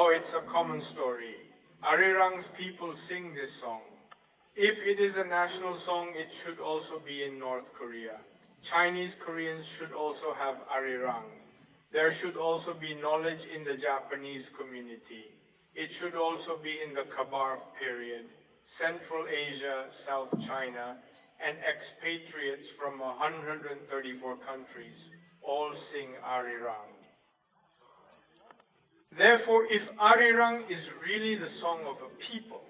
Oh, it's a common story. Arirang's people sing this song. If it is a national song, it should also be in North Korea. Chinese Koreans should also have Arirang. There should also be knowledge in the Japanese community. It should also be in the Kabar period, Central Asia, South China, and expatriates from 134 countries all sing Arirang. Therefore, if Arirang is really the song of a people,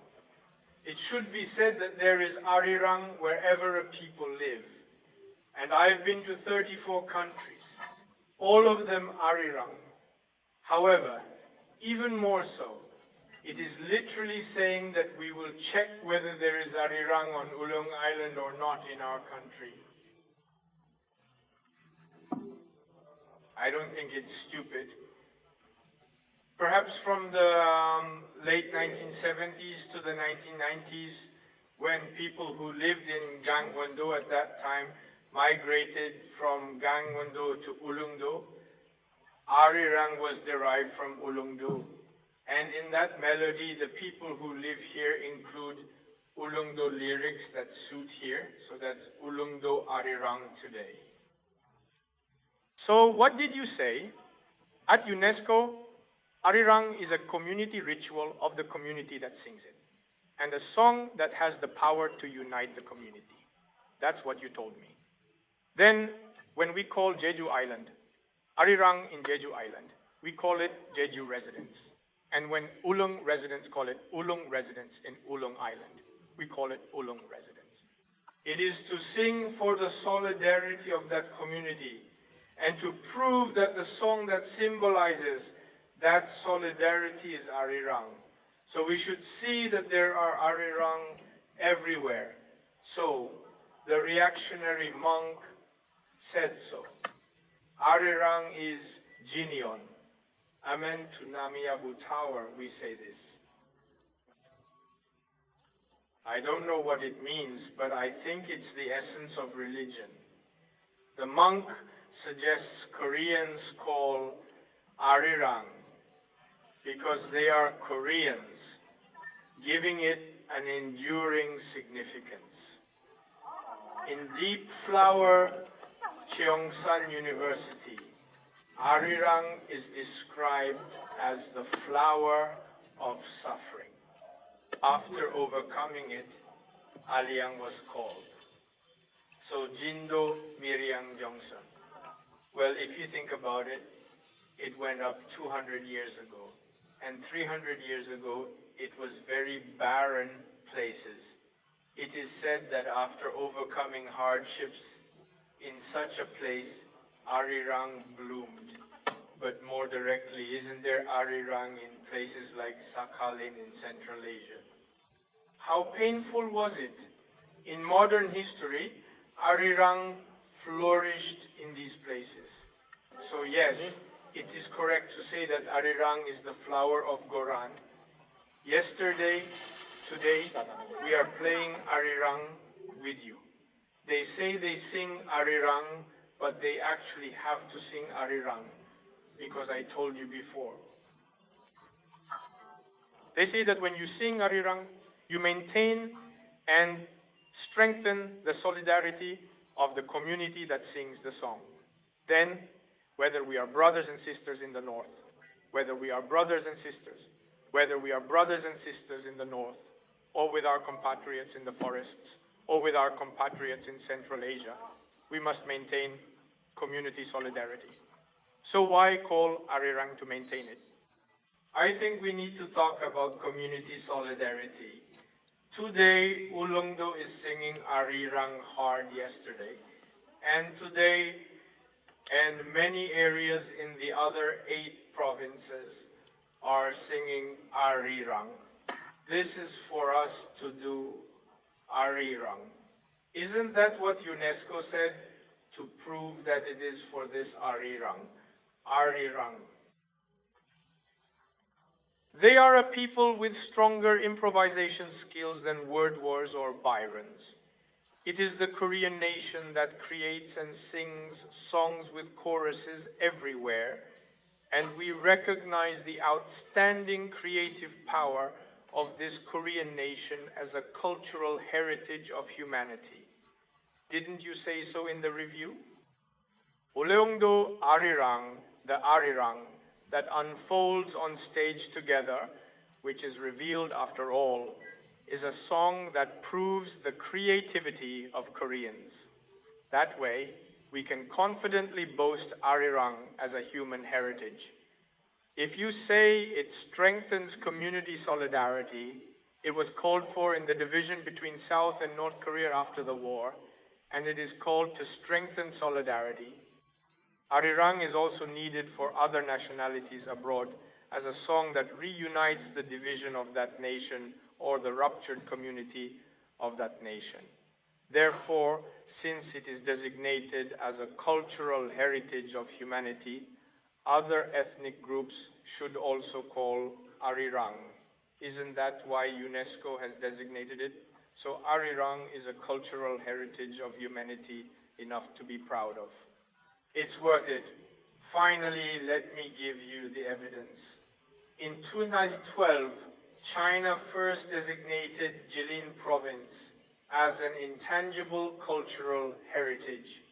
it should be said that there is Arirang wherever a people live. And I've been to 34 countries, all of them Arirang. However, even more so, it is literally saying that we will check whether there is Arirang on Ulong Island or not in our country. I don't think it's stupid. Perhaps from the late 1970s to the 1990s, when people who lived in Gangwon-do at that time migrated from Gangwon-do to Ulleung-do, Arirang was derived from Ulleung-do. And in that melody, the people who live here include Ulleung-do lyrics that suit here, so that's Ulleung-do Arirang today. So what did you say? At UNESCO, Arirang is a community ritual of the community that sings it, and a song that has the power to unite the community. That's what you told me. Then, when we call Jeju Island, Arirang in Jeju Island, we call it Jeju Residence. And when Ulung residents call it Ulung Residence in Ulung Island, we call it Ulung Residence. It is to sing for the solidarity of that community and to prove that the song that symbolizes that solidarity is Arirang. So we should see that there are Arirang everywhere. So the reactionary monk said so. Arirang is Jinyeon. Amen to Namiyabu Tower, we say this. I don't know what it means, but I think it's the essence of religion. The monk suggests Koreans call Arirang because they are Koreans, giving it an enduring significance. In Deep Flower, Jeongseon University, Arirang is described as the flower of suffering. After overcoming it, Arirang was called. So Jindo Miryang Jeongseon. Well, if you think about it, it went up 200 years ago. And 300 years ago, it was very barren places. It is said that after overcoming hardships in such a place, Arirang bloomed. But more directly, isn't there Arirang in places like Sakhalin in Central Asia? How painful was it? In modern history, Arirang flourished in these places. So yes, it is correct to say that Arirang is the flower of Goran. Yesterday, today, we are playing Arirang with you. They say they sing Arirang, but they actually have to sing Arirang, because I told you before. They say that when you sing Arirang, you maintain and strengthen the solidarity of the community that sings the song. Then, whether we are brothers and sisters in the north, whether we are brothers and sisters, whether we are brothers and sisters in the north, or with our compatriots in the forests, or with our compatriots in Central Asia, we must maintain community solidarity. So why call Arirang to maintain it? I think we need to talk about community solidarity. Today, Ulleung-do is singing Arirang hard yesterday, and today, and many areas in the other 8 provinces are singing Arirang. This is for us to do Arirang. Isn't that what UNESCO said? To prove that it is for this Arirang. Arirang. They are a people with stronger improvisation skills than word wars or Byron's. It is the Korean nation that creates and sings songs with choruses everywhere, and we recognize the outstanding creative power of this Korean nation as a cultural heritage of humanity. Didn't you say so in the review? Jil-ja, the Arirang, that unfolds on stage together, which is revealed after all, is a song that proves the creativity of Koreans. That way, we can confidently boast Arirang as a human heritage. If you say it strengthens community solidarity, it was called for in the division between South and North Korea after the war, and it is called to strengthen solidarity. Arirang is also needed for other nationalities abroad as a song that reunites the division of that nation or the ruptured community of that nation. Therefore, since it is designated as a cultural heritage of humanity, other ethnic groups should also call Arirang. Isn't that why UNESCO has designated it? So Arirang is a cultural heritage of humanity enough to be proud of. It's worth it. Finally, let me give you the evidence. In 2012, China first designated Jilin province as an intangible cultural heritage.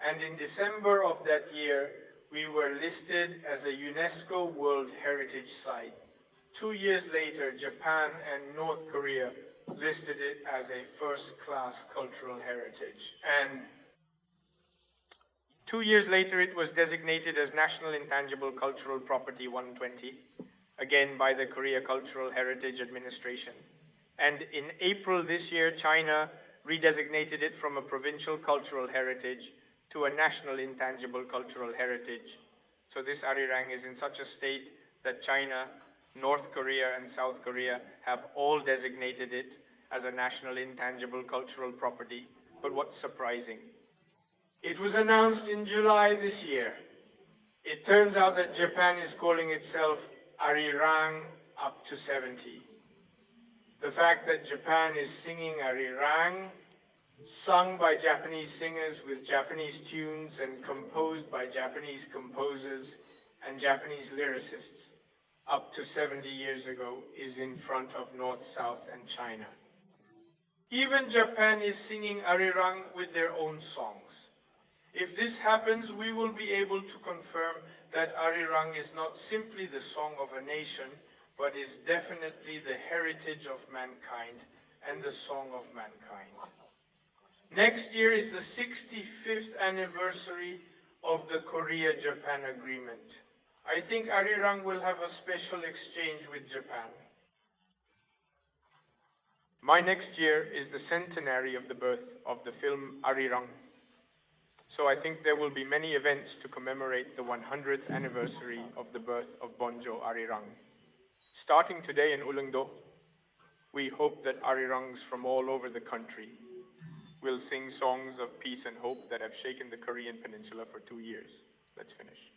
And in December of that year, we were listed as a UNESCO World Heritage Site. 2 years later, Japan and North Korea listed it as a first-class cultural heritage. And 2 years later, it was designated as National Intangible Cultural Property 120, again by the Korea Cultural Heritage Administration. And in April this year, China redesignated it from a provincial cultural heritage to a national intangible cultural heritage. So this Arirang is in such a state that China, North Korea, and South Korea have all designated it as a national intangible cultural property. But what's surprising? It was announced in July this year. It turns out that Japan is calling itself Arirang up to 70. The fact that Japan is singing Arirang, sung by Japanese singers with Japanese tunes and composed by Japanese composers and Japanese lyricists up to 70 years ago, is in front of North, South, and China. Even Japan is singing Arirang with their own songs. If this happens, we will be able to confirm that Arirang is not simply the song of a nation, but is definitely the heritage of mankind and the song of mankind. Next year is the 65th anniversary of the Korea-Japan Agreement. I think Arirang will have a special exchange with Japan. My next year is the centenary of the birth of the film Arirang. So I think there will be many events to commemorate the 100th anniversary of the birth of Bonjo Arirang. Starting today in Ulleungdo, we hope that Arirangs from all over the country will sing songs of peace and hope that have shaken the Korean peninsula for 2 years. Let's finish.